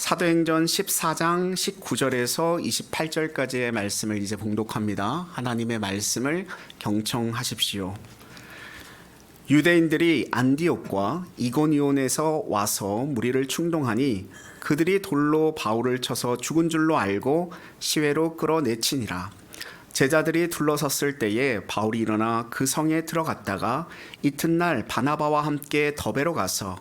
사도행전 14장 19절에서 28절까지의 말씀을 이제 봉독합니다. 하나님의 말씀을 경청하십시오. 유대인들이 안디옥과 이고니온에서 와서 무리를 충동하니 그들이 돌로 바울을 쳐서 죽은 줄로 알고 시외로 끌어내치니라. 제자들이 둘러섰을 때에 바울이 일어나 그 성에 들어갔다가 이튿날 바나바와 함께 더베로 가서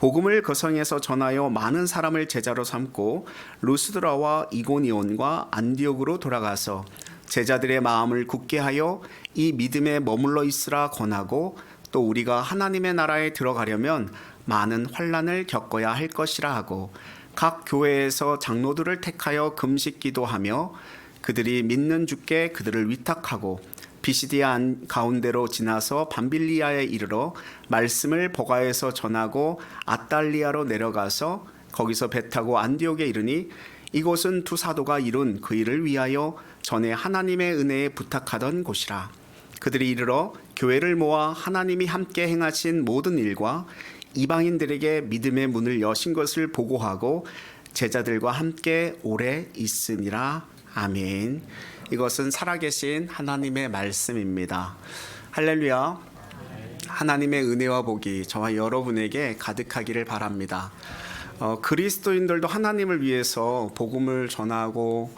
복음을 그 성에서 전하여 많은 사람을 제자로 삼고 루스드라와 이고니온과 안디옥으로 돌아가서 제자들의 마음을 굳게 하여 이 믿음에 머물러 있으라 권하고 또 우리가 하나님의 나라에 들어가려면 많은 환난을 겪어야 할 것이라 하고 각 교회에서 장로들을 택하여 금식 기도하며 그들이 믿는 주께 그들을 위탁하고 비시디아 가운데로 지나서 밤빌리아에 이르러 말씀을 버가에서 전하고 아달리아로 내려가서 거기서 배 타고 안디옥에 이르니 이곳은 두 사도가 이룬 그 일을 위하여 전에 하나님의 은혜에 부탁하던 곳이라. 그들이 이르러 교회를 모아 하나님이 함께 행하신 모든 일과 이방인들에게 믿음의 문을 여신 것을 보고하고 제자들과 함께 오래 있으니라. 아멘. 이것은 살아계신 하나님의 말씀입니다. 할렐루야. 하나님의 은혜와 복이 저와 여러분에게 가득하기를 바랍니다. 그리스도인들도 하나님을 위해서 복음을 전하고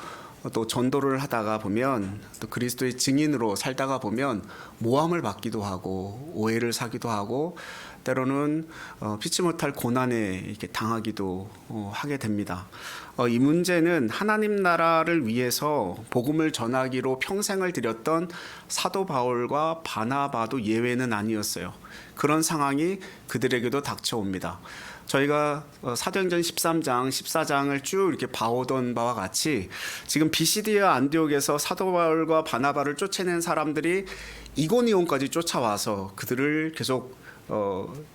또 전도를 하다가 보면 또 그리스도의 증인으로 살다가 보면 모함을 받기도 하고 오해를 사기도 하고 때로는 피치 못할 고난에 이렇게 당하기도 하게 됩니다. 이 문제는 하나님 나라를 위해서 복음을 전하기로 평생을 들였던 사도 바울과 바나바도 예외는 아니었어요. 그런 상황이 그들에게도 닥쳐옵니다. 저희가 사도행전 13장, 14장을 쭉 이렇게 봐오던 바와 같이 지금 비시디아 안디옥에서 사도 바울과 바나바를 쫓아낸 사람들이 이고니온까지 쫓아와서 그들을 계속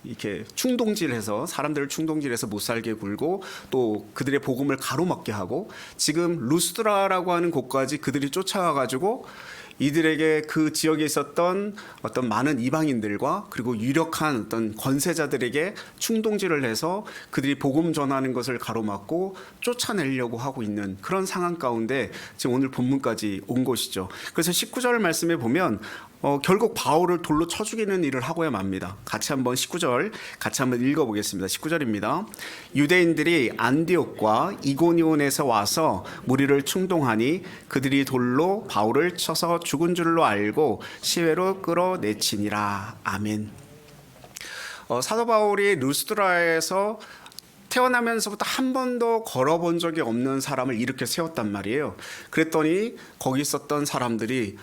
이렇게 충동질해서 사람들을 충동질해서 못 살게 굴고 또 그들의 복음을 가로막게 하고 지금 루스드라라고 하는 곳까지 그들이 쫓아와 가지고 이들에게 그 지역에 있었던 어떤 많은 이방인들과 그리고 유력한 어떤 권세자들에게 충동질을 해서 그들이 복음 전하는 것을 가로막고 쫓아내려고 하고 있는 그런 상황 가운데 지금 오늘 본문까지 온 것이죠. 그래서 19절 말씀에 보면 결국 바울을 돌로 쳐 죽이는 일을 하고야 맙니다. 같이 한번 19절 같이 한번 읽어보겠습니다. 19절입니다. 유대인들이 안디옥과 이고니온에서 와서 무리를 충동하니 그들이 돌로 바울을 쳐서 죽은 줄로 알고 시외로 끌어내치니라. 아멘. 사도 바울이 루스드라에서 태어나면서부터 한 번도 걸어본 적이 없는 사람을 이렇게 세웠단 말이에요. 그랬더니 거기 있었던 사람들이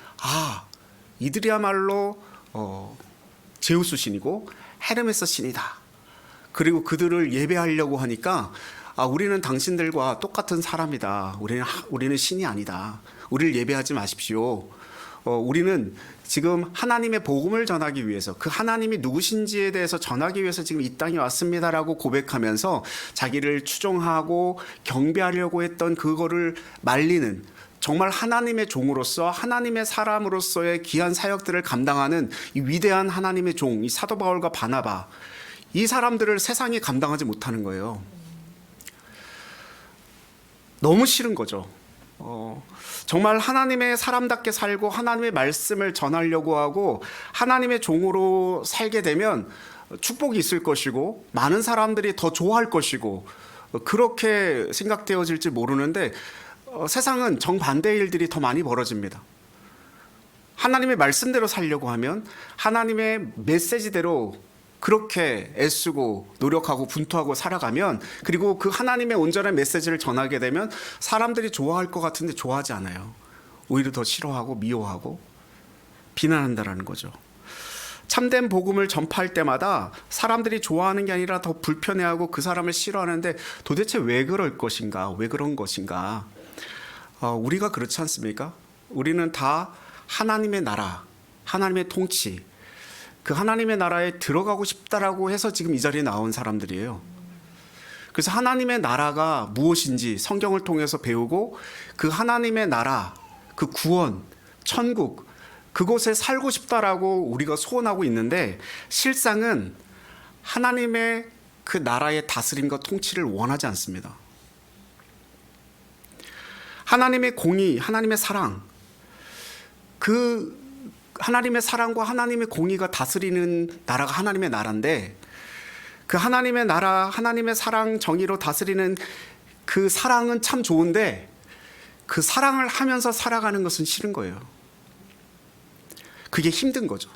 이들이야말로 제우스 신이고 헤르메스 신이다. 그리고 그들을 예배하려고 하니까 우리는 당신들과 똑같은 사람이다. 우리는 신이 아니다. 우리를 예배하지 마십시오. 우리는 지금 하나님의 복음을 전하기 위해서 그 하나님이 누구신지에 대해서 전하기 위해서 지금 이 땅에 왔습니다라고 고백하면서 자기를 추종하고 경배하려고 했던 그거를 말리는 정말 하나님의 종으로서 하나님의 사람으로서의 귀한 사역들을 감당하는 이 위대한 하나님의 종, 이 사도 바울과 바나바, 이 사람들을 세상이 감당하지 못하는 거예요. 너무 싫은 거죠. 정말 하나님의 사람답게 살고 하나님의 말씀을 전하려고 하고 하나님의 종으로 살게 되면 축복이 있을 것이고 많은 사람들이 더 좋아할 것이고 그렇게 생각되어질지 모르는데 세상은 정반대의 일들이 더 많이 벌어집니다. 하나님의 말씀대로 살려고 하면 하나님의 메시지대로 그렇게 애쓰고 노력하고 분투하고 살아가면 그리고 그 하나님의 온전한 메시지를 전하게 되면 사람들이 좋아할 것 같은데 좋아하지 않아요. 오히려 더 싫어하고 미워하고 비난한다라는 거죠. 참된 복음을 전파할 때마다 사람들이 좋아하는 게 아니라 더 불편해하고 그 사람을 싫어하는데 도대체 왜 그럴 것인가? 왜 그런 것인가? 우리가 그렇지 않습니까? 우리는 다 하나님의 나라, 하나님의 통치, 그 하나님의 나라에 들어가고 싶다라고 해서 지금 이 자리에 나온 사람들이에요. 그래서 하나님의 나라가 무엇인지 성경을 통해서 배우고 그 하나님의 나라, 그 구원, 천국, 그곳에 살고 싶다라고 우리가 소원하고 있는데 실상은 하나님의 그 나라의 다스림과 통치를 원하지 않습니다. 하나님의 공의, 하나님의 사랑, 그 하나님의 사랑과 하나님의 공의가 다스리는 나라가 하나님의 나라인데, 그 하나님의 나라, 하나님의 사랑, 정의로 다스리는 그 사랑은 참 좋은데 그 사랑을 하면서 살아가는 것은 싫은 거예요. 그게 힘든 거죠.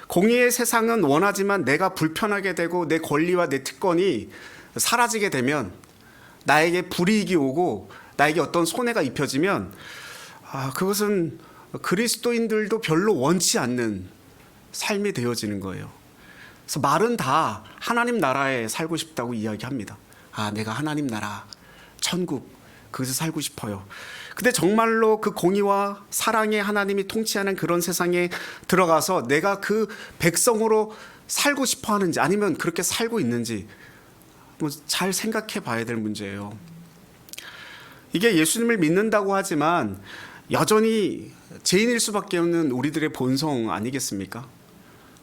공의의 세상은 원하지만 내가 불편하게 되고 내 권리와 내 특권이 사라지게 되면, 나에게 불이익이 오고 나에게 어떤 손해가 입혀지면 그것은 그리스도인들도 별로 원치 않는 삶이 되어지는 거예요. 그래서 말은 다 하나님 나라에 살고 싶다고 이야기합니다. 내가 하나님 나라, 천국, 거기서 살고 싶어요. 근데 정말로 그 공의와 사랑의 하나님이 통치하는 그런 세상에 들어가서 내가 그 백성으로 살고 싶어 하는지, 아니면 그렇게 살고 있는지 잘 생각해 봐야 될 문제예요. 이게 예수님을 믿는다고 하지만 여전히 죄인일 수밖에 없는 우리들의 본성 아니겠습니까?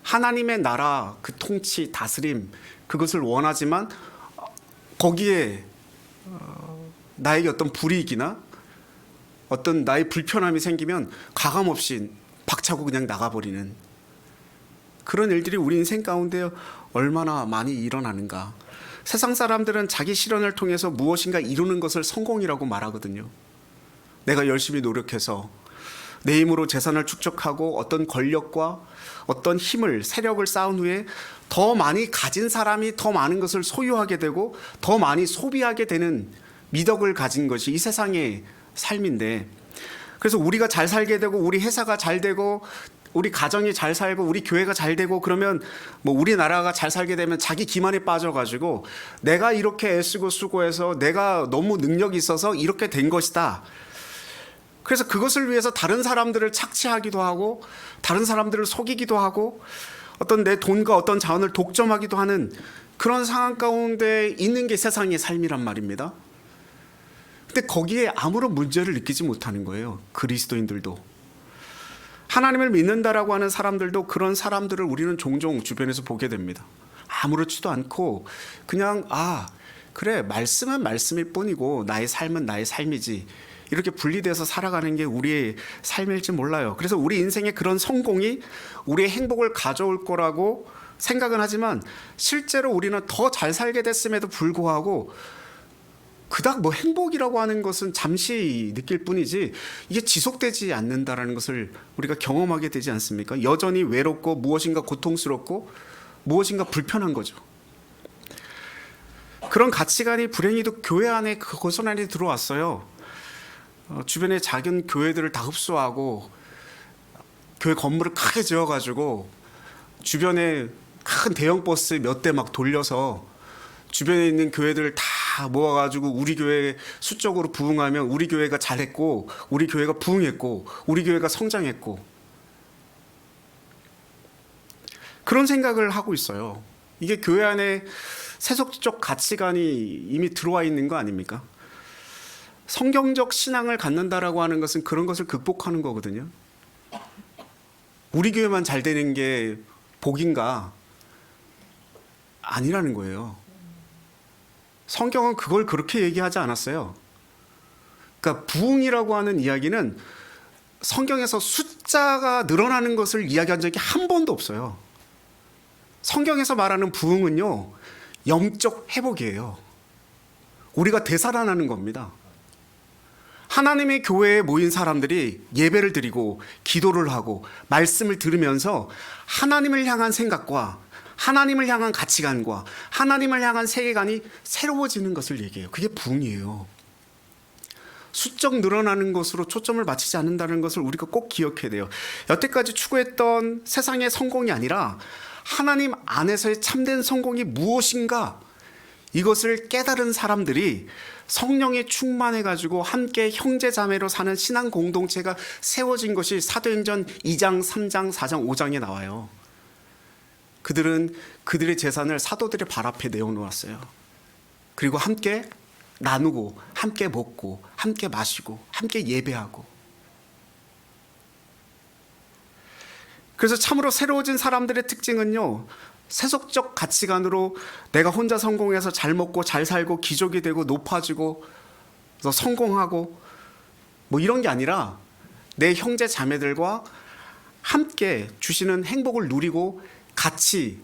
하나님의 나라, 그 통치, 다스림, 그것을 원하지만 거기에 나에게 어떤 불이익이나 어떤 나의 불편함이 생기면 가감없이 박차고 그냥 나가버리는 그런 일들이 우리 인생 가운데 얼마나 많이 일어나는가. 세상 사람들은 자기 실현을 통해서 무엇인가 이루는 것을 성공이라고 말하거든요. 내가 열심히 노력해서 내 힘으로 재산을 축적하고 어떤 권력과 어떤 힘을, 세력을 쌓은 후에 더 많이 가진 사람이 더 많은 것을 소유하게 되고 더 많이 소비하게 되는 미덕을 가진 것이 이 세상의 삶인데, 그래서 우리가 잘 살게 되고 우리 회사가 잘 되고 우리 가정이 잘 살고 우리 교회가 잘 되고 그러면 우리나라가 잘 살게 되면 자기 기만에 빠져가지고 내가 이렇게 애쓰고 수고해서 내가 너무 능력이 있어서 이렇게 된 것이다. 그래서 그것을 위해서 다른 사람들을 착취하기도 하고 다른 사람들을 속이기도 하고 어떤 내 돈과 어떤 자원을 독점하기도 하는 그런 상황 가운데 있는 게 세상의 삶이란 말입니다. 근데 거기에 아무런 문제를 느끼지 못하는 거예요. 그리스도인들도. 하나님을 믿는다라고 하는 사람들도 그런 사람들을 우리는 종종 주변에서 보게 됩니다. 아무렇지도 않고 그냥 그래, 말씀은 말씀일 뿐이고 나의 삶은 나의 삶이지, 이렇게 분리돼서 살아가는 게 우리의 삶일지 몰라요. 그래서 우리 인생의 그런 성공이 우리의 행복을 가져올 거라고 생각은 하지만 실제로 우리는 더 잘 살게 됐음에도 불구하고 그닥 행복이라고 하는 것은 잠시 느낄 뿐이지 이게 지속되지 않는다라는 것을 우리가 경험하게 되지 않습니까? 여전히 외롭고 무엇인가 고통스럽고 무엇인가 불편한 거죠. 그런 가치관이 불행히도 교회 안에 그 고선 안에 들어왔어요. 주변의 작은 교회들을 다 흡수하고 교회 건물을 크게 지어가지고 주변에 큰 대형 버스 몇 대 막 돌려서 주변에 있는 교회들을 다 모아가지고 우리 교회 수적으로 부흥하면 우리 교회가 잘했고 우리 교회가 부흥했고 우리 교회가 성장했고, 그런 생각을 하고 있어요. 이게 교회 안에 세속적 가치관이 이미 들어와 있는 거 아닙니까? 성경적 신앙을 갖는다라고 하는 것은 그런 것을 극복하는 거거든요. 우리 교회만 잘 되는 게 복인가? 아니라는 거예요. 성경은 그걸 그렇게 얘기하지 않았어요. 그러니까 부흥이라고 하는 이야기는 성경에서 숫자가 늘어나는 것을 이야기한 적이 한 번도 없어요. 성경에서 말하는 부흥은요, 영적 회복이에요. 우리가 되살아나는 겁니다. 하나님의 교회에 모인 사람들이 예배를 드리고 기도를 하고 말씀을 들으면서 하나님을 향한 생각과 하나님을 향한 가치관과 하나님을 향한 세계관이 새로워지는 것을 얘기해요. 그게 부흥이에요. 수적 늘어나는 것으로 초점을 맞추지 않는다는 것을 우리가 꼭 기억해야 돼요. 여태까지 추구했던 세상의 성공이 아니라 하나님 안에서의 참된 성공이 무엇인가, 이것을 깨달은 사람들이 성령에 충만해가지고 함께 형제자매로 사는 신앙 공동체가 세워진 것이 사도행전 2장, 3장, 4장, 5장에 나와요. 그들은 그들의 재산을 사도들의 발 앞에 내어놓았어요. 그리고 함께 나누고 함께 먹고 함께 마시고 함께 예배하고. 그래서 참으로 새로워진 사람들의 특징은요, 세속적 가치관으로 내가 혼자 성공해서 잘 먹고 잘 살고 기족이 되고 높아지고 그래서 성공하고 뭐 이런 게 아니라 내 형제 자매들과 함께 주시는 행복을 누리고 같이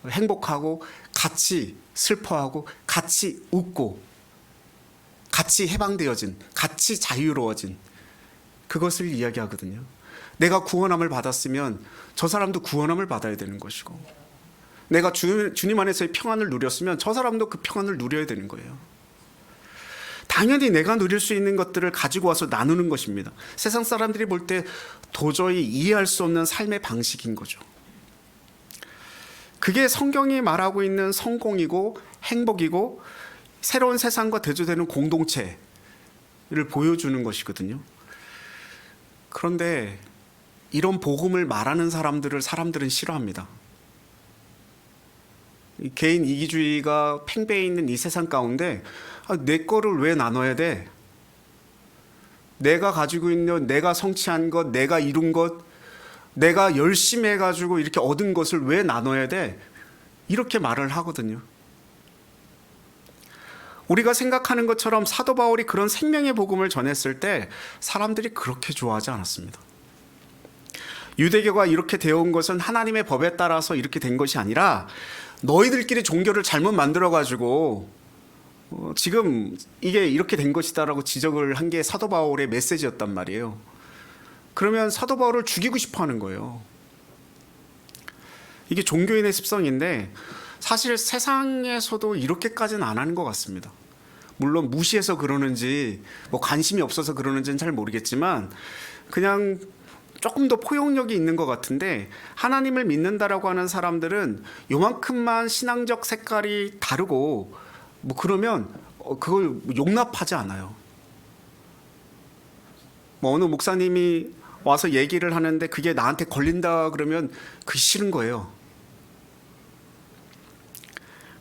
행복하고 같이 슬퍼하고 같이 웃고 같이 해방되어진, 같이 자유로워진 그것을 이야기하거든요. 내가 구원함을 받았으면 저 사람도 구원함을 받아야 되는 것이고, 내가 주님 안에서의 평안을 누렸으면 저 사람도 그 평안을 누려야 되는 거예요. 당연히 내가 누릴 수 있는 것들을 가지고 와서 나누는 것입니다. 세상 사람들이 볼 때 도저히 이해할 수 없는 삶의 방식인 거죠. 그게 성경이 말하고 있는 성공이고 행복이고 새로운 세상과 대조되는 공동체를 보여주는 것이거든요. 그런데 이런 복음을 말하는 사람들은 싫어합니다. 개인 이기주의가 팽배해 있는 이 세상 가운데 내 거를 왜 나눠야 돼? 내가 가지고 있는, 내가 성취한 것, 내가 이룬 것, 내가 열심히 해가지고 이렇게 얻은 것을 왜 나눠야 돼? 이렇게 말을 하거든요. 우리가 생각하는 것처럼 사도 바울이 그런 생명의 복음을 전했을 때 사람들이 그렇게 좋아하지 않았습니다. 유대교가 이렇게 되어 온 것은 하나님의 법에 따라서 이렇게 된 것이 아니라 너희들끼리 종교를 잘못 만들어가지고 지금 이게 이렇게 된 것이다라고 지적을 한 게 사도 바울의 메시지였단 말이에요. 그러면 사도 바울을 죽이고 싶어 하는 거예요. 이게 종교인의 습성인데 사실 세상에서도 이렇게까지는 안 하는 것 같습니다. 물론 무시해서 그러는지 뭐 관심이 없어서 그러는지는 잘 모르겠지만 그냥 조금 더 포용력이 있는 것 같은데, 하나님을 믿는다라고 하는 사람들은 요만큼만 신앙적 색깔이 다르고 뭐 그러면 그걸 용납하지 않아요. 뭐 어느 목사님이 와서 얘기를 하는데 그게 나한테 걸린다 그러면 그게 싫은 거예요.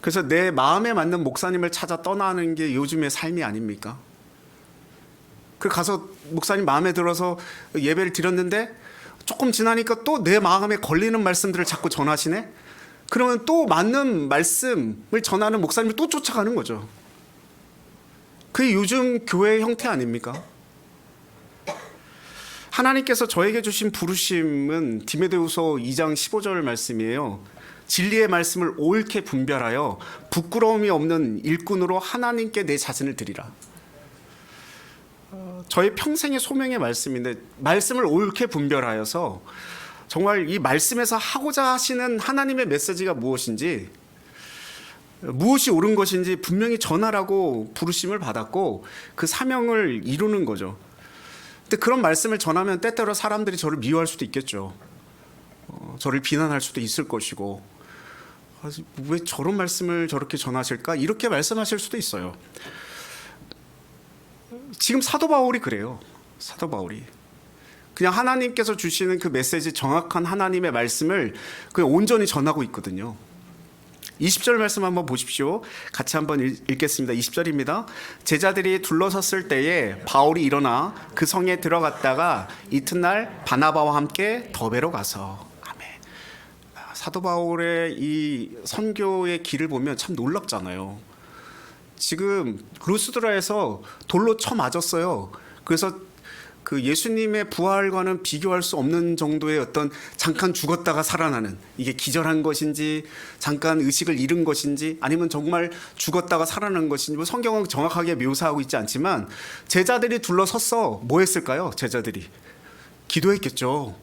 그래서 내 마음에 맞는 목사님을 찾아 떠나는 게 요즘의 삶이 아닙니까? 그 가서 목사님 마음에 들어서 예배를 드렸는데 조금 지나니까 또 내 마음에 걸리는 말씀들을 자꾸 전하시네? 그러면 또 맞는 말씀을 전하는 목사님을 또 쫓아가는 거죠. 그게 요즘 교회의 형태 아닙니까? 하나님께서 저에게 주신 부르심은 디모데후서 2장 15절 말씀이에요. 진리의 말씀을 옳게 분별하여 부끄러움이 없는 일꾼으로 하나님께 내 자신을 드리라. 저의 평생의 소명의 말씀인데, 말씀을 옳게 분별하여서 정말 이 말씀에서 하고자 하시는 하나님의 메시지가 무엇인지, 무엇이 옳은 것인지 분명히 전하라고 부르심을 받았고 그 사명을 이루는 거죠. 근데 그런 말씀을 전하면 때때로 사람들이 저를 미워할 수도 있겠죠. 저를 비난할 수도 있을 것이고, 왜 저런 말씀을 저렇게 전하실까? 이렇게 말씀하실 수도 있어요. 지금 사도 바울이 그래요. 사도 바울이 그냥 하나님께서 주시는 그 메시지, 정확한 하나님의 말씀을 그냥 온전히 전하고 있거든요. 20절 말씀 한번 보십시오. 같이 한번 읽겠습니다. 20절입니다. 제자들이 둘러섰을 때에 바울이 일어나 그 성에 들어갔다가 이튿날 바나바와 함께 더베로 가서. 아멘. 사도 바울의 이 선교의 길을 보면 참 놀랍잖아요. 지금 루스드라에서 돌로 쳐 맞았어요. 그래서 그 예수님의 부활과는 비교할 수 없는 정도의 어떤 잠깐 죽었다가 살아나는, 이게 기절한 것인지 잠깐 의식을 잃은 것인지 아니면 정말 죽었다가 살아난 것인지 뭐 성경은 정확하게 묘사하고 있지 않지만 제자들이 둘러섰어. 뭐 했을까요? 제자들이 기도했겠죠.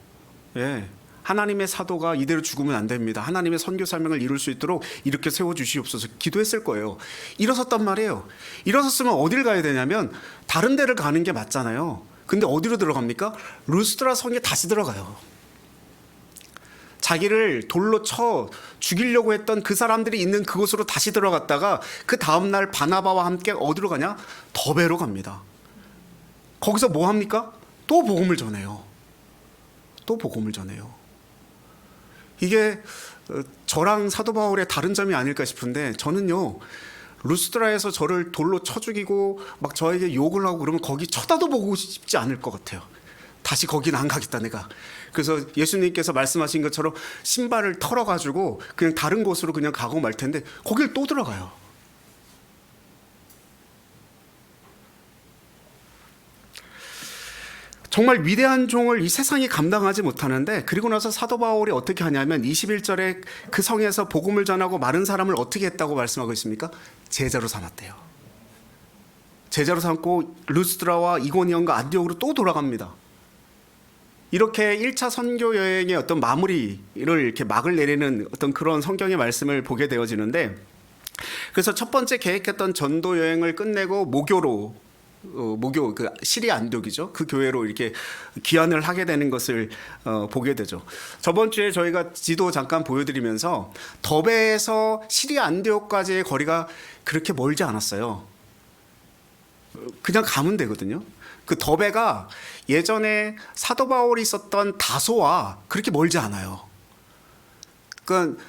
예. 하나님의 사도가 이대로 죽으면 안 됩니다. 하나님의 선교 사명을 이룰 수 있도록 이렇게 세워주시옵소서. 기도했을 거예요. 일어섰단 말이에요. 일어섰으면 어딜 가야 되냐면 다른 데를 가는 게 맞잖아요. 근데 어디로 들어갑니까? 루스드라 성에 다시 들어가요. 자기를 돌로 쳐 죽이려고 했던 그 사람들이 있는 그곳으로 다시 들어갔다가 그 다음날 바나바와 함께 어디로 가냐? 더베로 갑니다. 거기서 뭐 합니까? 또 복음을 전해요. 또 복음을 전해요. 이게 저랑 사도 바울의 다른 점이 아닐까 싶은데, 저는요 루스드라에서 저를 돌로 쳐 죽이고 막 저에게 욕을 하고 그러면 거기 쳐다도 보고 싶지 않을 것 같아요. 다시 거기는 안 가겠다 내가. 그래서 예수님께서 말씀하신 것처럼 신발을 털어가지고 그냥 다른 곳으로 그냥 가고 말 텐데 거길 또 들어가요. 정말 위대한 종을 이 세상이 감당하지 못하는데, 그리고 나서 사도 바울이 어떻게 하냐면 21절에 그 성에서 복음을 전하고 많은 사람을 어떻게 했다고 말씀하고 있습니까? 제자로 삼았대요. 제자로 삼고 루스드라와 이고니온과 안디옥으로 또 돌아갑니다. 이렇게 1차 선교 여행의 어떤 마무리를 이렇게 막을 내리는 어떤 그런 성경의 말씀을 보게 되어지는데, 그래서 첫 번째 계획했던 전도 여행을 끝내고 모교 그 시리아 안디옥이죠. 그 교회로 이렇게 귀환을 하게 되는 것을 보게 되죠. 저번 주에 저희가 지도 잠깐 보여드리면서 더베에서 시리아 안디옥까지의 거리가 그렇게 멀지 않았어요. 그냥 가면 되거든요. 그 더베가 예전에 사도 바울이 있었던 다소와 그렇게 멀지 않아요. 그러니까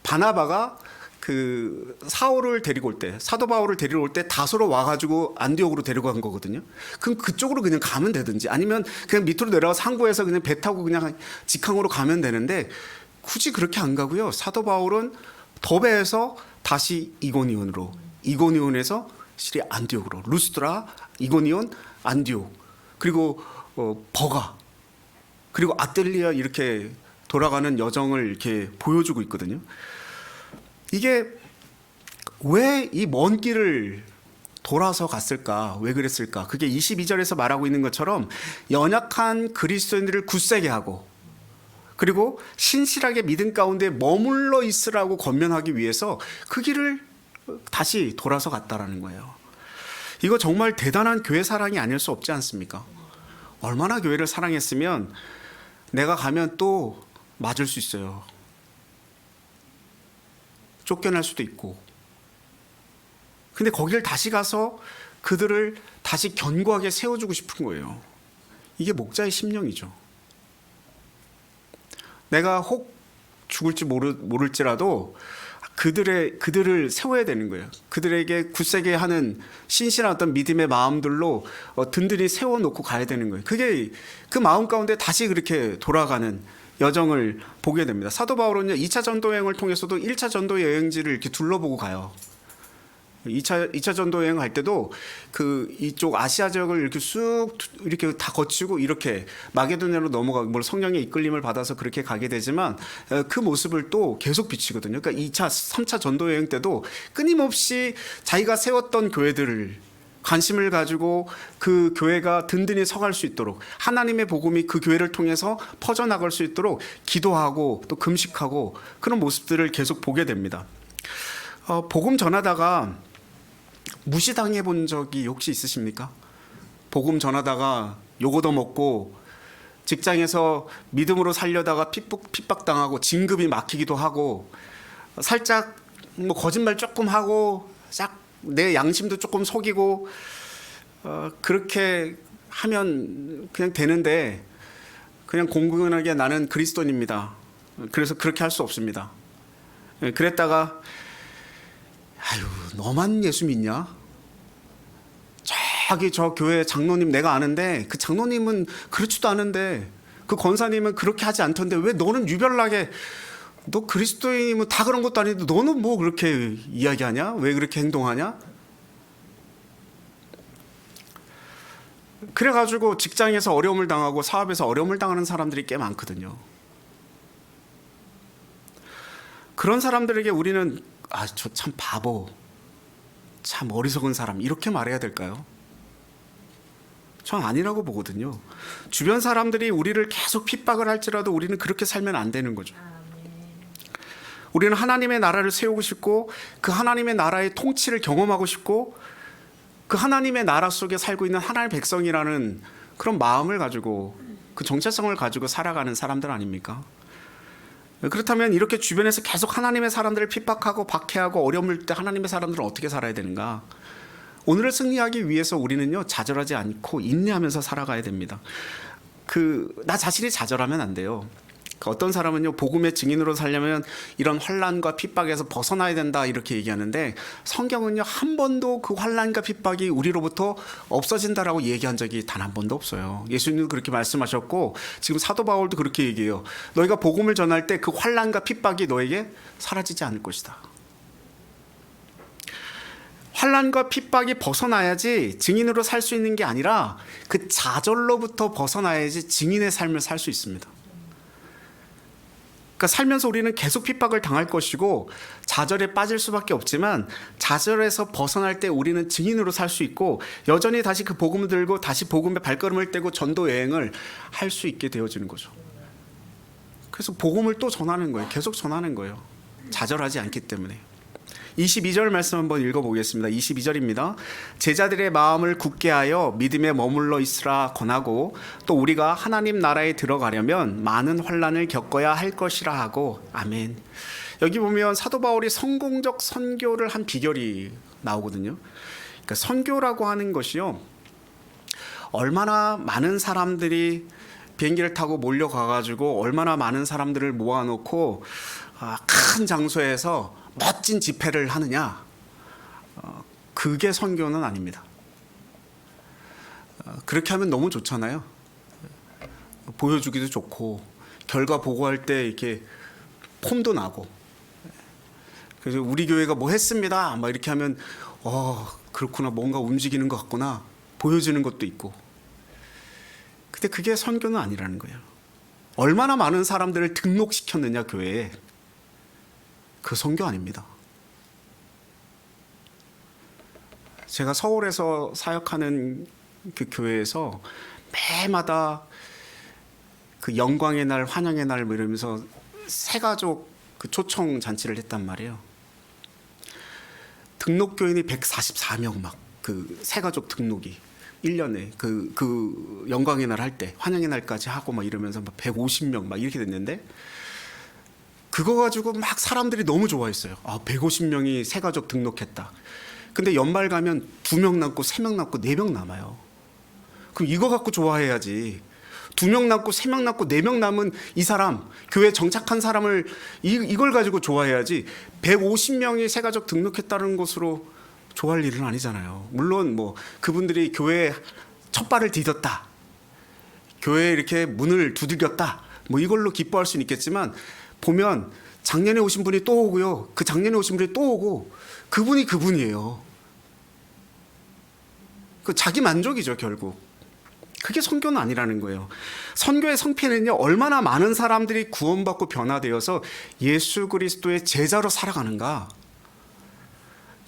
바나바가 그 사울을 데리고 올 때, 사도 바울을 데리고 올 때 다소로 와가지고 안디옥으로 데리고 간 거거든요. 그럼 그쪽으로 그냥 가면 되든지, 아니면 그냥 밑으로 내려가서 항구에서 그냥 배 타고 그냥 직항으로 가면 되는데, 굳이 그렇게 안 가고요. 사도 바울은 더베에서 다시 이고니온으로, 이고니온에서 시리아 안디옥으로, 루스드라, 이고니온, 안디옥, 그리고 버가, 그리고 아뜰리아 이렇게 돌아가는 여정을 이렇게 보여주고 있거든요. 이게 왜 이 먼 길을 돌아서 갔을까? 왜 그랬을까? 그게 22절에서 말하고 있는 것처럼 연약한 그리스도인들을 굳세게 하고, 그리고 신실하게 믿음 가운데 머물러 있으라고 권면하기 위해서 그 길을 다시 돌아서 갔다라는 거예요. 이거 정말 대단한 교회 사랑이 아닐 수 없지 않습니까? 얼마나 교회를 사랑했으면 내가 가면 또 맞을 수 있어요. 쫓겨날 수도 있고. 근데 거기를 다시 가서 그들을 다시 견고하게 세워주고 싶은 거예요. 이게 목자의 심령이죠. 내가 혹 죽을지 모를지라도 그들을 세워야 되는 거예요. 그들에게 굳세게 하는 신실한 어떤 믿음의 마음들로 든든히 세워놓고 가야 되는 거예요. 그게 그 마음 가운데 다시 그렇게 돌아가는 여정을 보게 됩니다. 사도 바울은요, 2차 전도 여행을 통해서도 1차 전도 여행지를 이렇게 둘러보고 가요. 2차 전도 여행 할 때도 그 이쪽 아시아 지역을 이렇게 쑥 이렇게 다 거치고 이렇게 마게도냐로 넘어가고, 뭐 성령의 이끌림을 받아서 그렇게 가게 되지만 그 모습을 또 계속 비치거든요. 그러니까 2차, 3차 전도 여행 때도 끊임없이 자기가 세웠던 교회들을 관심을 가지고 그 교회가 든든히 서갈 수 있도록, 하나님의 복음이 그 교회를 통해서 퍼져나갈 수 있도록 기도하고 또 금식하고 그런 모습들을 계속 보게 됩니다. 복음 전하다가 무시당해 본 적이 혹시 있으십니까? 복음 전하다가 욕 얻어먹고 직장에서 믿음으로 살려다가 핍박당하고 진급이 막히기도 하고, 살짝 뭐 거짓말 조금 하고 싹 내 양심도 조금 속이고 그렇게 하면 그냥 되는데, 그냥 공공연하게 나는 그리스도인입니다, 그래서 그렇게 할 수 없습니다. 그랬다가 아유, 너만 예수 믿냐? 저기 저 교회 장로님 내가 아는데 그 장로님은 그렇지도 않은데, 그 권사님은 그렇게 하지 않던데 왜 너는 유별나게, 너 그리스도인이면 다 그런 것도 아닌데 너는 뭐 그렇게 이야기하냐? 왜 그렇게 행동하냐? 그래가지고 직장에서 어려움을 당하고 사업에서 어려움을 당하는 사람들이 꽤 많거든요. 그런 사람들에게 우리는 저 참 바보, 참 어리석은 사람, 이렇게 말해야 될까요? 전 아니라고 보거든요. 주변 사람들이 우리를 계속 핍박을 할지라도 우리는 그렇게 살면 안 되는 거죠. 우리는 하나님의 나라를 세우고 싶고, 그 하나님의 나라의 통치를 경험하고 싶고, 그 하나님의 나라 속에 살고 있는 하나님의 백성이라는 그런 마음을 가지고, 그 정체성을 가지고 살아가는 사람들 아닙니까? 그렇다면 이렇게 주변에서 계속 하나님의 사람들을 핍박하고 박해하고 어려움을 때 하나님의 사람들은 어떻게 살아야 되는가? 오늘을 승리하기 위해서 우리는요, 좌절하지 않고 인내하면서 살아가야 됩니다. 나 자신이 좌절하면 안 돼요. 어떤 사람은요, 복음의 증인으로 살려면 이런 환난과 핍박에서 벗어나야 된다 이렇게 얘기하는데, 성경은요, 한 번도 그 환난과 핍박이 우리로부터 없어진다라고 얘기한 적이 단 한 번도 없어요. 예수님도 그렇게 말씀하셨고, 지금 사도 바울도 그렇게 얘기해요. 너희가 복음을 전할 때 그 환난과 핍박이 너에게 사라지지 않을 것이다. 환난과 핍박이 벗어나야지 증인으로 살 수 있는 게 아니라 그 좌절로부터 벗어나야지 증인의 삶을 살 수 있습니다. 그러니까 살면서 우리는 계속 핍박을 당할 것이고 좌절에 빠질 수밖에 없지만 좌절에서 벗어날 때 우리는 증인으로 살 수 있고 여전히 다시 그 복음을 들고 다시 복음의 발걸음을 떼고 전도 여행을 할 수 있게 되어지는 거죠. 그래서 복음을 또 전하는 거예요. 계속 전하는 거예요. 좌절하지 않기 때문에. 22절 말씀 한번 읽어보겠습니다. 22절입니다. 제자들의 마음을 굳게 하여 믿음에 머물러 있으라 권하고 또 우리가 하나님 나라에 들어가려면 많은 환난을 겪어야 할 것이라 하고. 아멘. 여기 보면 사도 바울이 성공적 선교를 한 비결이 나오거든요. 그러니까 선교라고 하는 것이요, 얼마나 많은 사람들이 비행기를 타고 몰려가가지고 얼마나 많은 사람들을 모아놓고 큰 장소에서 멋진 집회를 하느냐, 그게 선교는 아닙니다. 그렇게 하면 너무 좋잖아요. 보여주기도 좋고 결과 보고할 때 이렇게 폼도 나고. 그래서 우리 교회가 뭐 했습니다 막 이렇게 하면 그렇구나, 뭔가 움직이는 것 같구나 보여지는 것도 있고. 근데 그게 선교는 아니라는 거예요. 얼마나 많은 사람들을 등록시켰느냐 교회에, 그 선교 아닙니다. 제가 서울에서 사역하는 그 교회에서 매마다 그 영광의 날, 환영의 날 뭐 이러면서 새가족 그 초청 잔치를 했단 말이에요. 등록 교인이 144명, 막 그 새가족 등록이 1년에 그 영광의 날 할 때, 환영의 날까지 하고 막 이러면서 막 150명 막 이렇게 됐는데, 그거 가지고 막 사람들이 너무 좋아했어요. 150명이 새가족 등록했다. 근데 연말 가면 2명 남고 3명 남고 4명 남아요. 그럼 이거 갖고 좋아해야지. 2명 남고 3명 남고 4명 남은 이 사람, 교회 정착한 사람을 이걸 가지고 좋아해야지 150명이 새가족 등록했다는 것으로 좋아할 일은 아니잖아요. 물론 뭐 그분들이 교회에 첫 발을 디뎠다, 교회에 이렇게 문을 두들겼다, 뭐 이걸로 기뻐할 수는 있겠지만, 보면 작년에 오신 분이 또 오고요, 그 작년에 오신 분이 또 오고, 그분이 그분이에요. 그 자기 만족이죠 결국. 그게 선교는 아니라는 거예요. 선교의 성패는요, 얼마나 많은 사람들이 구원받고 변화되어서 예수 그리스도의 제자로 살아가는가,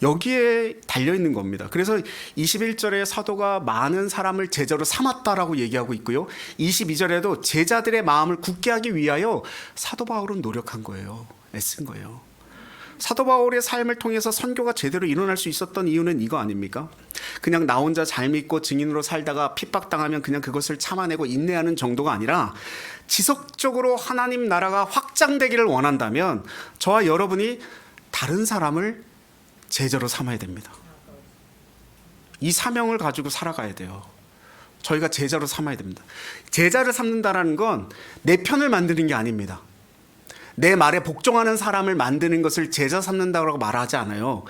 여기에 달려있는 겁니다. 그래서 21절에 사도가 많은 사람을 제자로 삼았다라고 얘기하고 있고요, 22절에도 제자들의 마음을 굳게 하기 위하여 사도 바울은 노력한 거예요. 애쓴 거예요. 사도 바울의 삶을 통해서 선교가 제대로 일어날 수 있었던 이유는 이거 아닙니까? 그냥 나 혼자 잘 믿고 증인으로 살다가 핍박당하면 그냥 그것을 참아내고 인내하는 정도가 아니라, 지속적으로 하나님 나라가 확장되기를 원한다면 저와 여러분이 다른 사람을 제자로 삼아야 됩니다. 이 사명을 가지고 살아가야 돼요. 저희가 제자로 삼아야 됩니다. 제자를 삼는다라는 건 내 편을 만드는 게 아닙니다. 내 말에 복종하는 사람을 만드는 것을 제자 삼는다고 말하지 않아요.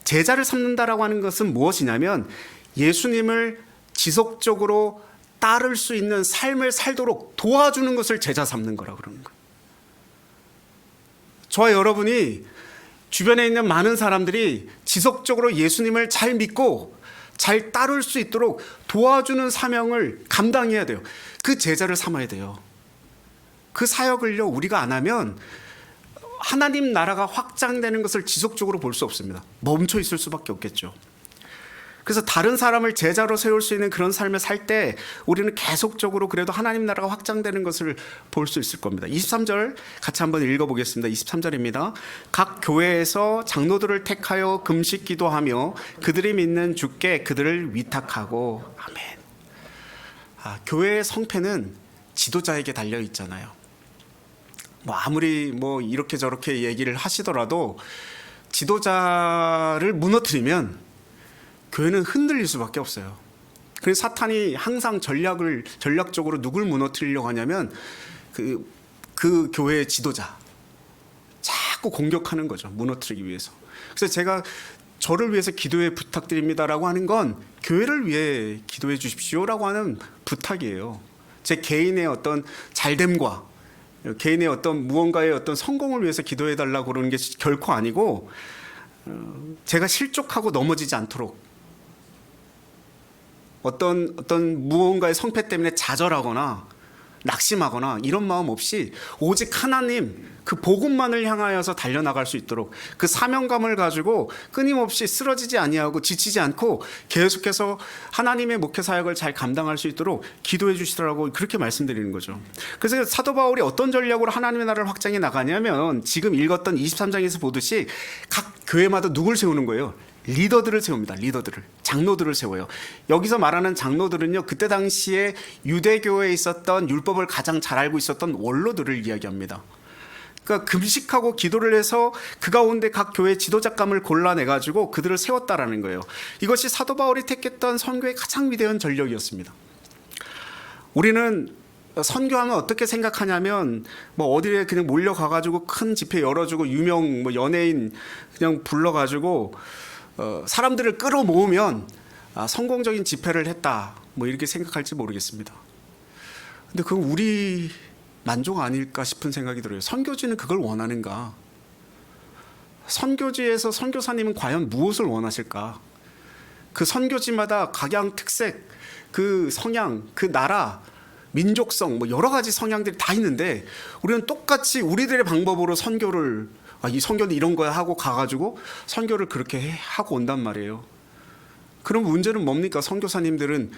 제자를 삼는다라고 하는 것은 무엇이냐면, 예수님을 지속적으로 따를 수 있는 삶을 살도록 도와주는 것을 제자 삼는 거라고 그러는 거예요. 저와 여러분이 주변에 있는 많은 사람들이 지속적으로 예수님을 잘 믿고 잘 따를 수 있도록 도와주는 사명을 감당해야 돼요. 그 제자를 삼아야 돼요. 그 사역을요, 우리가 안 하면 하나님 나라가 확장되는 것을 지속적으로 볼 수 없습니다. 멈춰 있을 수밖에 없겠죠. 그래서 다른 사람을 제자로 세울 수 있는 그런 삶을 살 때 우리는 계속적으로 그래도 하나님 나라가 확장되는 것을 볼 수 있을 겁니다. 23절 같이 한번 읽어보겠습니다. 23절입니다. 각 교회에서 장로들을 택하여 금식 기도하며 그들이 믿는 주께 그들을 위탁하고. 아멘. 교회의 성패는 지도자에게 달려 있잖아요. 뭐 아무리 뭐 이렇게 저렇게 얘기를 하시더라도 지도자를 무너뜨리면 교회는 흔들릴 수밖에 없어요. 그래서 사탄이 항상 전략적으로 누굴 무너뜨리려고 하냐면 그 교회의 지도자 자꾸 공격하는 거죠. 무너뜨리기 위해서. 그래서 제가 저를 위해서 기도해 부탁드립니다라고 하는 건 교회를 위해 기도해 주십시오라고 하는 부탁이에요. 제 개인의 어떤 잘됨과 개인의 어떤 무언가의 어떤 성공을 위해서 기도해 달라고 그러는 게 결코 아니고, 제가 실족하고 넘어지지 않도록 어떤 무언가의 성패 때문에 좌절하거나 낙심하거나 이런 마음 없이 오직 하나님 그 복음만을 향하여서 달려나갈 수 있도록 그 사명감을 가지고 끊임없이 쓰러지지 아니하고 지치지 않고 계속해서 하나님의 목회 사역을 잘 감당할 수 있도록 기도해 주시더라고 그렇게 말씀드리는 거죠. 그래서 사도 바울이 어떤 전략으로 하나님의 나라를 확장해 나가냐면 지금 읽었던 23장에서 보듯이 각 교회마다 누굴 세우는 거예요? 리더들을 세웁니다. 리더들을, 장로들을 세워요. 여기서 말하는 장로들은요, 그때 당시에 유대교회에 있었던 율법을 가장 잘 알고 있었던 원로들을 이야기합니다. 그러니까 금식하고 기도를 해서 그 가운데 각 교회 지도자감을 골라내가지고 그들을 세웠다라는 거예요. 이것이 사도 바울이 택했던 선교의 가장 위대한 전력이었습니다. 우리는 선교하면 어떻게 생각하냐면 뭐 어디에 그냥 몰려가가지고 큰 집회 열어주고 유명 뭐 연예인 그냥 불러가지고 사람들을 끌어모으면 성공적인 집회를 했다 뭐 이렇게 생각할지 모르겠습니다. 근데 그건 우리 만족 아닐까 싶은 생각이 들어요. 선교지는 그걸 원하는가? 선교지에서 선교사님은 과연 무엇을 원하실까? 그 선교지마다 각양 특색, 그 성향, 그 나라, 민족성 뭐 여러 가지 성향들이 다 있는데 우리는 똑같이 우리들의 방법으로 선교를 이 선교는 이런 거야 하고 가가지고 선교를 그렇게 하고 온단 말이에요. 그럼 문제는 뭡니까? 선교사님들은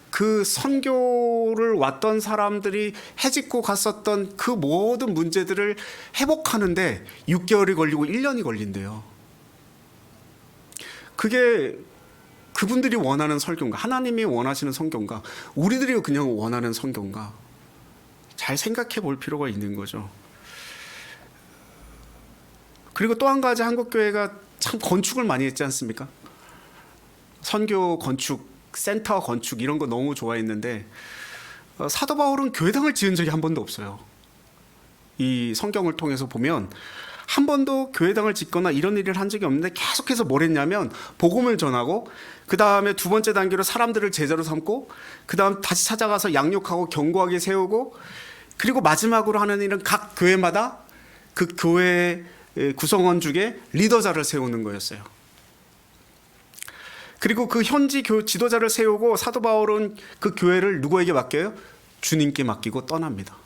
그 선교를 왔던 사람들이 해집고 갔었던 그 모든 문제들을 회복하는데 6개월이 걸리고 1년이 걸린대요. 그게 그분들이 원하는 설교인가? 하나님이 원하시는 선교인가? 우리들이 그냥 원하는 선교인가? 잘 생각해 볼 필요가 있는 거죠. 그리고 또 한 가지 한국교회가 참 건축을 많이 했지 않습니까? 선교 건축, 센터 건축 이런 거 너무 좋아했는데 사도 바울은 교회당을 지은 적이 한 번도 없어요. 이 성경을 통해서 보면 한 번도 교회당을 짓거나 이런 일을 한 적이 없는데 계속해서 뭘 했냐면 복음을 전하고 그 다음에 두 번째 단계로 사람들을 제자로 삼고 그 다음 다시 찾아가서 양육하고 견고하게 세우고 그리고 마지막으로 하는 일은 각 교회마다 그 교회 구성원 중에 리더자를 세우는 거였어요. 그리고 그 현지 지도자를 세우고 사도 바울은 그 교회를 누구에게 맡겨요? 주님께 맡기고 떠납니다.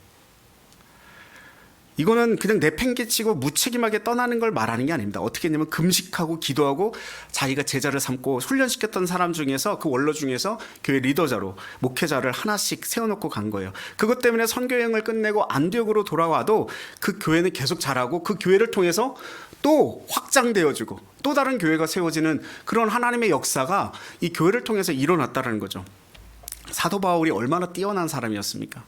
이거는 그냥 내팽개치고 무책임하게 떠나는 걸 말하는 게 아닙니다. 어떻게 했냐면 금식하고 기도하고 자기가 제자를 삼고 훈련시켰던 사람 중에서 그 원로 중에서 교회 리더자로 목회자를 하나씩 세워놓고 간 거예요. 그것 때문에 선교여행을 끝내고 안디옥으로 돌아와도 그 교회는 계속 자라고 그 교회를 통해서 또 확장되어지고 또 다른 교회가 세워지는 그런 하나님의 역사가 이 교회를 통해서 일어났다는 거죠. 사도 바울이 얼마나 뛰어난 사람이었습니까?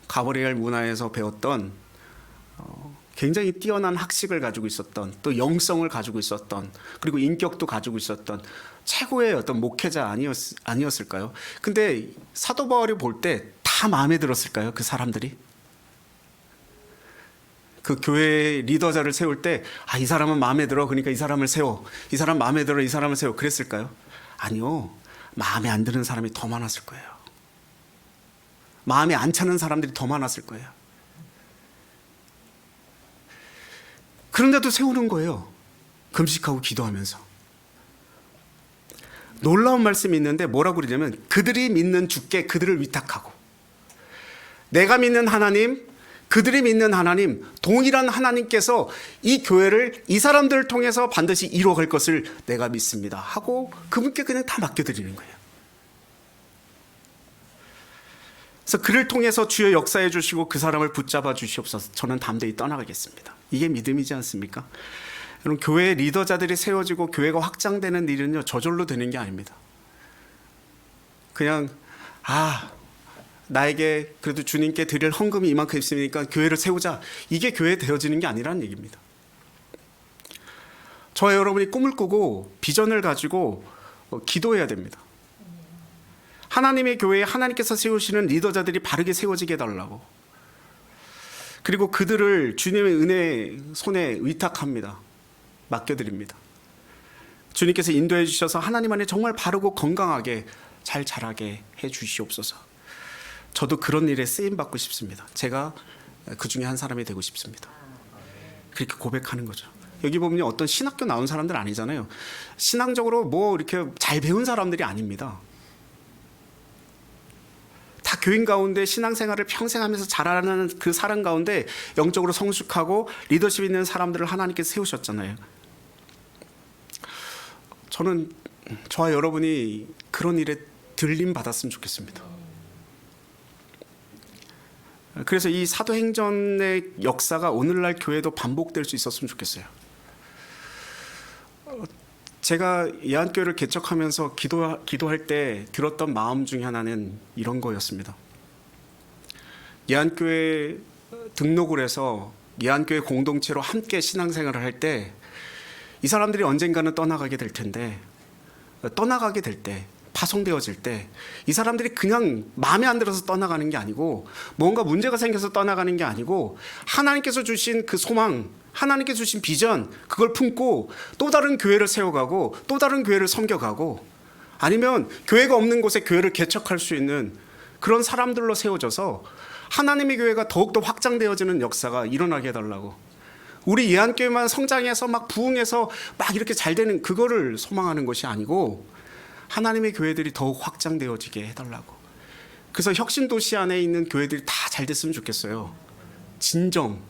가브리엘 문화에서 배웠던 굉장히 뛰어난 학식을 가지고 있었던 또 영성을 가지고 있었던 그리고 인격도 가지고 있었던 최고의 어떤 목회자 아니었을까요? 근데 사도 바울이 볼 때 다 마음에 들었을까요? 그 사람들이? 그 교회 리더자를 세울 때 이 사람은 마음에 들어 그러니까 이 사람을 세워 이 사람 마음에 들어 이 사람을 세워 그랬을까요? 아니요. 마음에 안 드는 사람이 더 많았을 거예요. 마음에 안 차는 사람들이 더 많았을 거예요. 그런데도 세우는 거예요. 금식하고 기도하면서. 놀라운 말씀이 있는데 뭐라고 그러냐면 그들이 믿는 주께 그들을 위탁하고 내가 믿는 하나님 그들이 믿는 하나님 동일한 하나님께서 이 교회를 이 사람들을 통해서 반드시 이루어갈 것을 내가 믿습니다 하고 그분께 그냥 다 맡겨드리는 거예요. 그래서 그를 통해서 주여 역사해 주시고 그 사람을 붙잡아 주시옵소서. 저는 담대히 떠나가겠습니다. 이게 믿음이지 않습니까? 여러분 교회 리더자들이 세워지고 교회가 확장되는 일은요 저절로 되는 게 아닙니다. 그냥 나에게 그래도 주님께 드릴 헌금이 이만큼 있으니까 교회를 세우자. 이게 교회 되어지는 게 아니라는 얘기입니다. 저와 여러분이 꿈을 꾸고 비전을 가지고 기도해야 됩니다. 하나님의 교회에 하나님께서 세우시는 리더자들이 바르게 세워지게 해달라고. 그리고 그들을 주님의 은혜 손에 위탁합니다. 맡겨드립니다. 주님께서 인도해 주셔서 하나님 안에 정말 바르고 건강하게 잘 자라게 해 주시옵소서. 저도 그런 일에 쓰임받고 싶습니다. 제가 그 중에 한 사람이 되고 싶습니다. 그렇게 고백하는 거죠. 여기 보면 어떤 신학교 나온 사람들 아니잖아요. 신앙적으로 뭐 이렇게 잘 배운 사람들이 아닙니다. 다 교인 가운데 신앙생활을 평생 하면서 자라는 그 사람 가운데 영적으로 성숙하고 리더십 있는 사람들을 하나님께서 세우셨잖아요. 저는 저와 여러분이 그런 일에 들림 받았으면 좋겠습니다. 그래서 이 사도행전의 역사가 오늘날 교회도 반복될 수 있었으면 좋겠어요. 제가 예한교회를 개척하면서 기도할 때 들었던 마음 중에 하나는 이런 거였습니다. 예한교회 등록을 해서 예한교회 공동체로 함께 신앙생활을 할 때 이 사람들이 언젠가는 떠나가게 될 텐데, 떠나가게 될 때, 파송되어질 때 이 사람들이 그냥 마음에 안 들어서 떠나가는 게 아니고 뭔가 문제가 생겨서 떠나가는 게 아니고 하나님께서 주신 그 소망, 하나님께서 주신 비전, 그걸 품고 또 다른 교회를 세워가고 또 다른 교회를 섬겨가고 아니면 교회가 없는 곳에 교회를 개척할 수 있는 그런 사람들로 세워져서 하나님의 교회가 더욱더 확장되어지는 역사가 일어나게 해달라고, 우리 예한교회만 성장해서 막 부흥해서 막 이렇게 잘 되는 그거를 소망하는 것이 아니고 하나님의 교회들이 더욱 확장되어지게 해달라고. 그래서 혁신도시 안에 있는 교회들이 다 잘 됐으면 좋겠어요. 진정.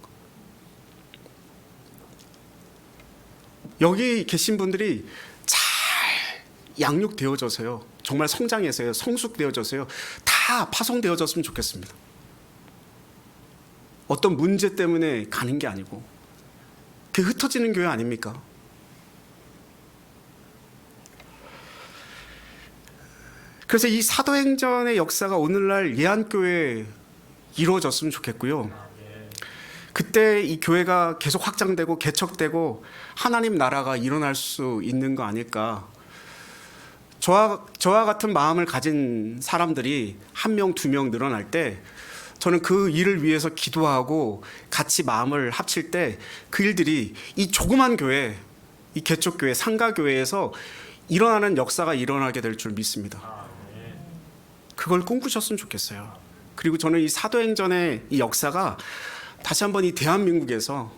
여기 계신 분들이 잘 양육되어져서요, 정말 성장해서요, 성숙되어져서요, 다 파송되어졌으면 좋겠습니다. 어떤 문제 때문에 가는 게 아니고 그 흩어지는 교회 아닙니까? 그래서 이 사도행전의 역사가 오늘날 예한교회에 이루어졌으면 좋겠고요. 그때 이 교회가 계속 확장되고 개척되고 하나님 나라가 일어날 수 있는 거 아닐까. 저와 같은 마음을 가진 사람들이 한 명, 두 명 늘어날 때 저는 그 일을 위해서 기도하고 같이 마음을 합칠 때 그 일들이 이 조그만 교회, 이 개척교회, 상가교회에서 일어나는 역사가 일어나게 될 줄 믿습니다. 그걸 꿈꾸셨으면 좋겠어요. 그리고 저는 이 사도행전의 이 역사가 다시 한번 이 대한민국에서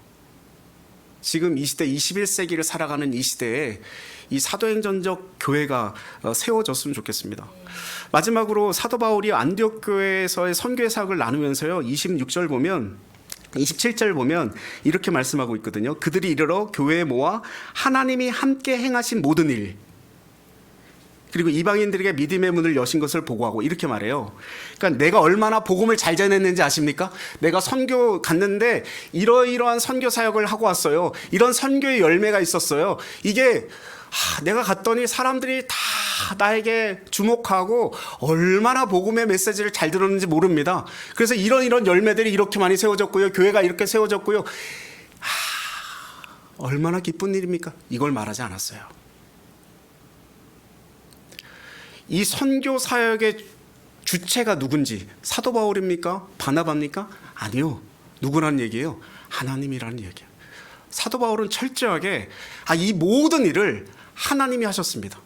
지금 이 시대 21세기를 살아가는 이 시대에 이 사도행전적 교회가 세워졌으면 좋겠습니다. 마지막으로 사도 바울이 안디옥 교회에서의 선교의 사역을 나누면서요, 26절 보면 27절 보면 이렇게 말씀하고 있거든요. 그들이 이르러 교회에 모아 하나님이 함께 행하신 모든 일, 그리고 이방인들에게 믿음의 문을 여신 것을 보고하고 이렇게 말해요. 그러니까 내가 얼마나 복음을 잘 전했는지 아십니까? 내가 선교 갔는데 이러이러한 선교 사역을 하고 왔어요. 이런 선교의 열매가 있었어요. 이게 내가 갔더니 사람들이 다 나에게 주목하고 얼마나 복음의 메시지를 잘 들었는지 모릅니다. 그래서 이런 열매들이 이렇게 많이 세워졌고요. 교회가 이렇게 세워졌고요. 얼마나 기쁜 일입니까? 이걸 말하지 않았어요. 이 선교 사역의 주체가 누군지, 사도 바울입니까? 바나바입니까? 아니요. 누구라는 얘기예요? 하나님이라는 얘기예요. 사도 바울은 철저하게 이 모든 일을 하나님이 하셨습니다.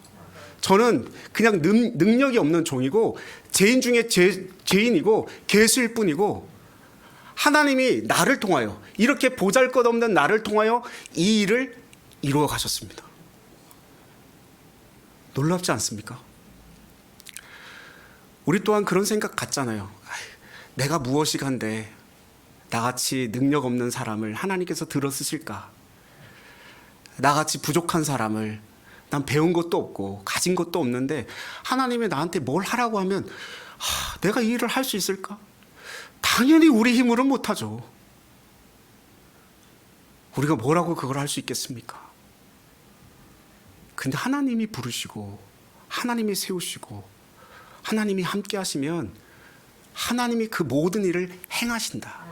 저는 그냥 능력이 없는 종이고 죄인 중에 죄인이고 개수일 뿐이고 하나님이 나를 통하여, 이렇게 보잘것없는 나를 통하여 이 일을 이루어 가셨습니다. 놀랍지 않습니까? 우리 또한 그런 생각 갖잖아요. 내가 무엇이 간데 나같이 능력 없는 사람을 하나님께서 들어 쓰실까? 나같이 부족한 사람을, 난 배운 것도 없고 가진 것도 없는데 하나님이 나한테 뭘 하라고 하면 내가 이 일을 할 수 있을까? 당연히 우리 힘으로는 못하죠. 우리가 뭐라고 그걸 할 수 있겠습니까? 근데 하나님이 부르시고 하나님이 세우시고 하나님이 함께 하시면 하나님이 그 모든 일을 행하신다.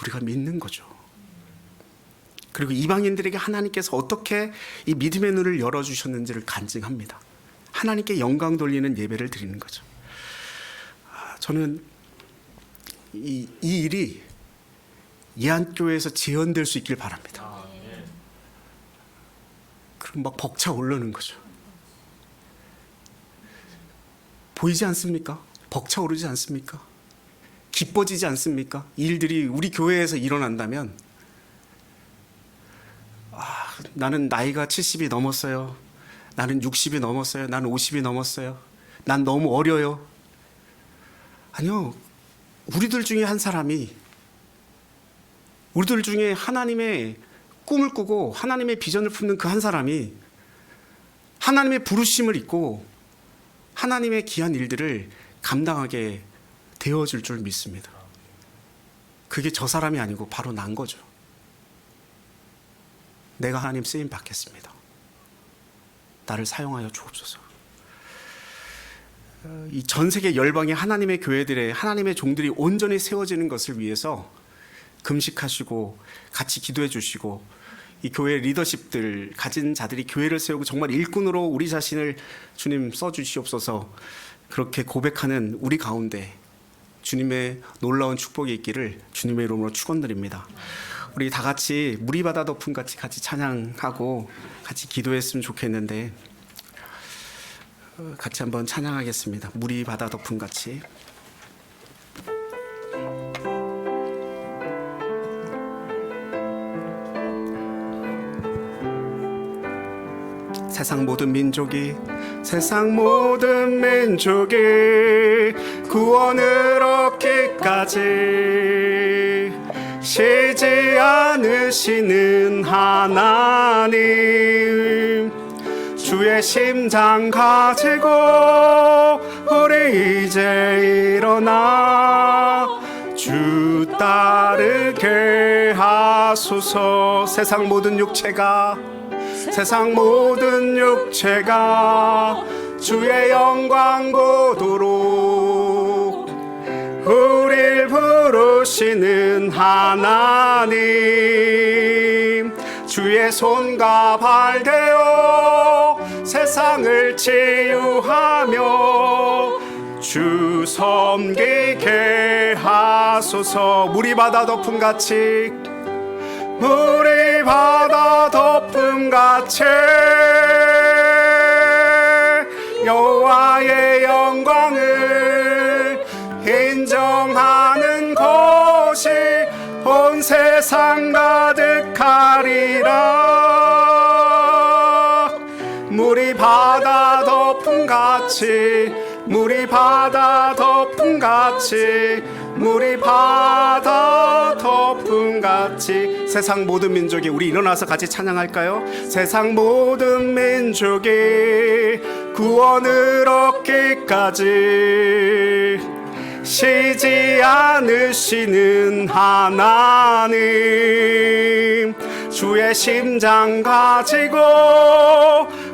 우리가 믿는 거죠. 그리고 이방인들에게 하나님께서 어떻게 이 믿음의 눈을 열어주셨는지를 간증합니다. 하나님께 영광 돌리는 예배를 드리는 거죠. 저는 이 일이 예한교회에서 재현될 수 있길 바랍니다. 그럼 막 벅차 오르는 거죠. 보이지 않습니까? 벅차오르지 않습니까? 기뻐지지 않습니까? 이 일들이 우리 교회에서 일어난다면 나는 나이가 70이 넘었어요. 나는 60이 넘었어요. 나는 50이 넘었어요. 난 너무 어려요. 아니요. 우리들 중에 한 사람이, 우리들 중에 하나님의 꿈을 꾸고 하나님의 비전을 품는 그 한 사람이 하나님의 부르심을 입고 하나님의 귀한 일들을 감당하게 되어질 줄 믿습니다. 그게 저 사람이 아니고 바로 난 거죠. 내가 하나님 쓰임 받겠습니다. 나를 사용하여 주옵소서. 이 전 세계 열방의 하나님의 교회들의 하나님의 종들이 온전히 세워지는 것을 위해서 금식하시고 같이 기도해 주시고 이 교회 리더십들 가진 자들이 교회를 세우고 정말 일꾼으로 우리 자신을 주님 써주시옵소서, 그렇게 고백하는 우리 가운데 주님의 놀라운 축복이 있기를 주님의 이름으로 축원드립니다. 우리 다 같이 무리바다 덮음 같이 찬양하고 같이 기도했으면 좋겠는데, 같이 한번 찬양하겠습니다. 무리바다 덮음 같이. 세상 모든 민족이 구원을 얻기까지 쉬지 않으시는 하나님, 주의 심장 가지고 우리 이제 일어나 주 따르게 하소서. 세상 모든 육체가 주의 영광 보도록 우릴 부르시는 하나님, 주의 손과 발 되어 세상을 치유하며 주 섬기게 하소서. 무리바다 덮음같이 여호와의 영광을 인정하는 것이 온 세상 가득하리라. 물이 바다 덮음같이 세상 모든 민족이, 우리 일어나서 같이 찬양할까요? 세상 모든 민족이 구원을 얻기까지 쉬지 않으시는 하나님, 주의 심장 가지고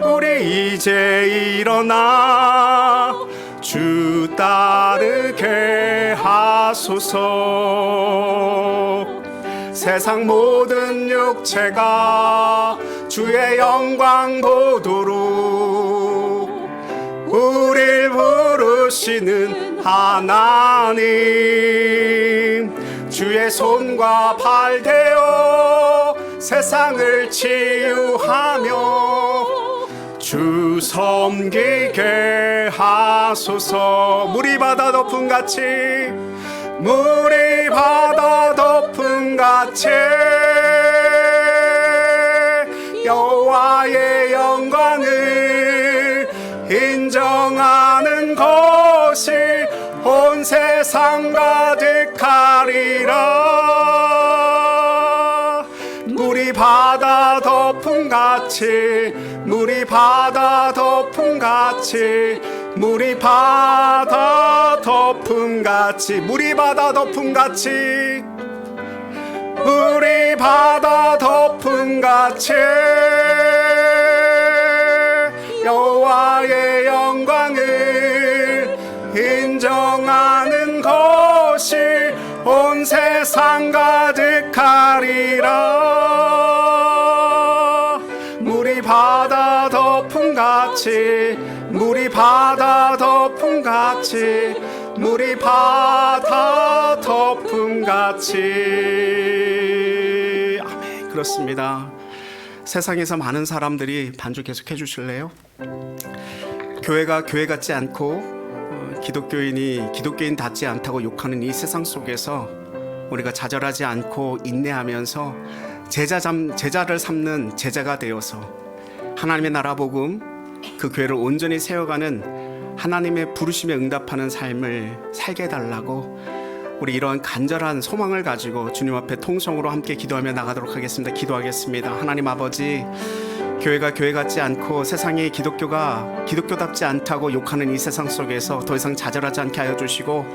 우리 이제 일어나 주 따르게 하소서. 세상 모든 육체가 주의 영광 보도록 우릴 부르시는 하나님, 주의 손과 발 되어 세상을 치유하며 주 섬기게 하소서. 물이 바다 덮음같이 여호와의 영광을 인정하는 것이 온 세상 가득하리라. 물이 바다 덮음같이 여호와의 영광을 인정하는 것이 온 세상 가득하리라. 물이 바다 덮음같이 아멘. 그렇습니다. 세상에서 많은 사람들이 반주 계속해 주실래요? 교회가 교회 같지 않고 기독교인이 기독교인답지 않다고 욕하는 이 세상 속에서 우리가 좌절하지 않고 인내하면서 제자를 삼는 제자가 되어서 하나님의 나라 복음, 그 교회를 온전히 세워가는 하나님의 부르심에 응답하는 삶을 살게 해달라고 우리 이러한 간절한 소망을 가지고 주님 앞에 통성으로 함께 기도하며 나가도록 하겠습니다. 기도하겠습니다. 하나님 아버지, 교회가 교회 같지 않고 세상이 기독교가 기독교답지 않다고 욕하는 이 세상 속에서 더 이상 좌절하지 않게 하여 주시고,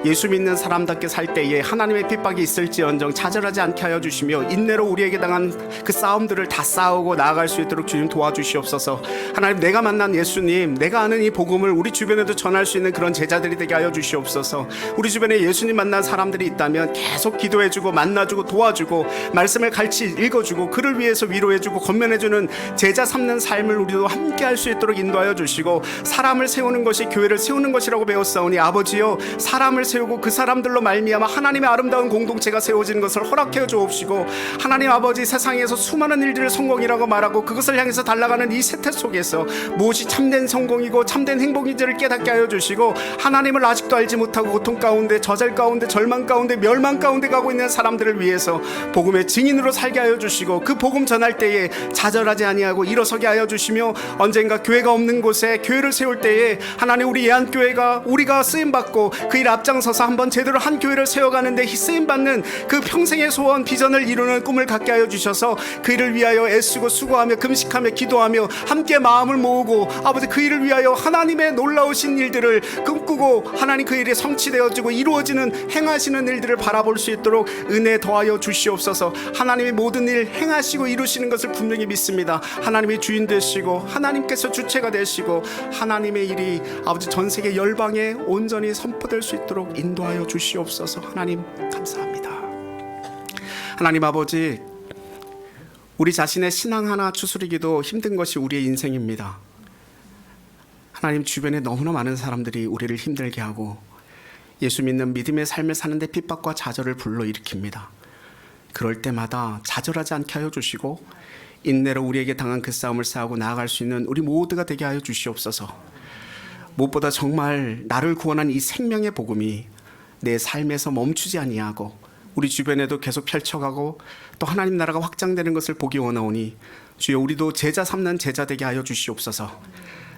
예수 믿는 사람답게 살 때에 하나님의 핍박이 있을지언정 좌절하지 않게 하여 주시며, 인내로 우리에게 당한 그 싸움들을 다 싸우고 나아갈 수 있도록 주님 도와주시옵소서. 하나님, 내가 만난 예수님, 내가 아는 이 복음을 우리 주변에도 전할 수 있는 그런 제자들이 되게 하여 주시옵소서. 우리 주변에 예수님 만난 사람들이 있다면 계속 기도해주고 만나주고 도와주고 말씀을 같이 읽어주고 그를 위해서 위로해주고 권면해주는 제자 삼는 삶을 우리도 함께 할 수 있도록 인도하여 주시고, 사람을 세우는 것이 교회를 세우는 것이라고 배웠사오니 아버지여, 사람을 세우고 그 사람들로 말미암아 하나님의 아름다운 공동체가 세워지는 것을 허락해 주옵시고, 하나님 아버지, 세상에서 수많은 일들을 성공이라고 말하고 그것을 향해서 달려가는 이 세태 속에서 무엇이 참된 성공이고 참된 행복인지를 깨닫게 하여 주시고, 하나님을 아직도 알지 못하고 고통 가운데, 저절 가운데, 절망 가운데, 멸망 가운데 가고 있는 사람들을 위해서 복음의 증인으로 살게 하여 주시고, 그 복음 전할 때에 좌절하지 아니하고 일어서게 하여 주시며, 언젠가 교회가 없는 곳에 교회를 세울 때에 하나님, 우리 예한교회가 우리가 쓰임받고 그 일 앞장서서 한번 제대로 한 교회를 세워가는데 쓰임받는 그 평생의 소원, 비전을 이루는 꿈을 갖게 하여 주셔서 그 일을 위하여 애쓰고 수고하며 금식하며 기도하며 함께 마음을 모으고, 아버지, 그 일을 위하여 하나님의 놀라우신 일들을 꿈꾸고 하나님 그 일이 성취되어지고 이루어지는 행하시는 일들을 바라볼 수 있도록 은혜 더하여 주시옵소서. 하나님이 모든 일 행하시고 이루시는 것을 분명히 믿습니다. 하나님이 주인 되시고 하나님께서 주체가 되시고 하나님의 일이 아버지 전 세계 열방에 온전히 선포될 수 있도록 인도하여 주시옵소서. 하나님 감사합니다. 하나님 아버지, 우리 자신의 신앙 하나 추스리기도 힘든 것이 우리의 인생입니다. 하나님, 주변에 너무나 많은 사람들이 우리를 힘들게 하고 예수 믿는 믿음의 삶을 사는데 핍박과 좌절을 불러일으킵니다. 그럴 때마다 좌절하지 않게 하여 주시고 인내로 우리에게 당한 그 싸움을 싸우고 나아갈 수 있는 우리 모두가 되게 하여 주시옵소서. 무엇보다 정말 나를 구원한 이 생명의 복음이 내 삶에서 멈추지 아니하고 우리 주변에도 계속 펼쳐가고 또 하나님 나라가 확장되는 것을 보기 원하오니 주여, 우리도 제자 삼는 제자 되게 하여 주시옵소서.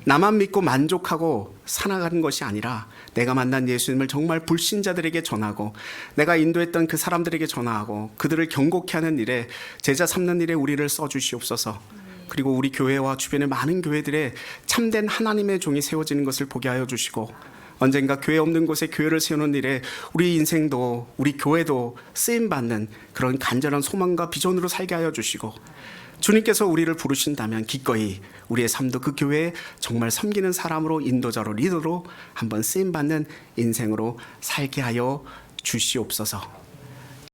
나만 믿고 만족하고 살아가는 것이 아니라 내가 만난 예수님을 정말 불신자들에게 전하고 내가 인도했던 그 사람들에게 전하고 그들을 경고케 하는 일에, 제자 삼는 일에 우리를 써주시옵소서. 그리고 우리 교회와 주변의 많은 교회들의 참된 하나님의 종이 세워지는 것을 보게 하여 주시고, 언젠가 교회 없는 곳에 교회를 세우는 일에 우리 인생도 우리 교회도 쓰임받는 그런 간절한 소망과 비전으로 살게 하여 주시고, 주님께서 우리를 부르신다면 기꺼이 우리의 삶도 그 교회에 정말 섬기는 사람으로, 인도자로, 리더로 한번 쓰임받는 인생으로 살게 하여 주시옵소서.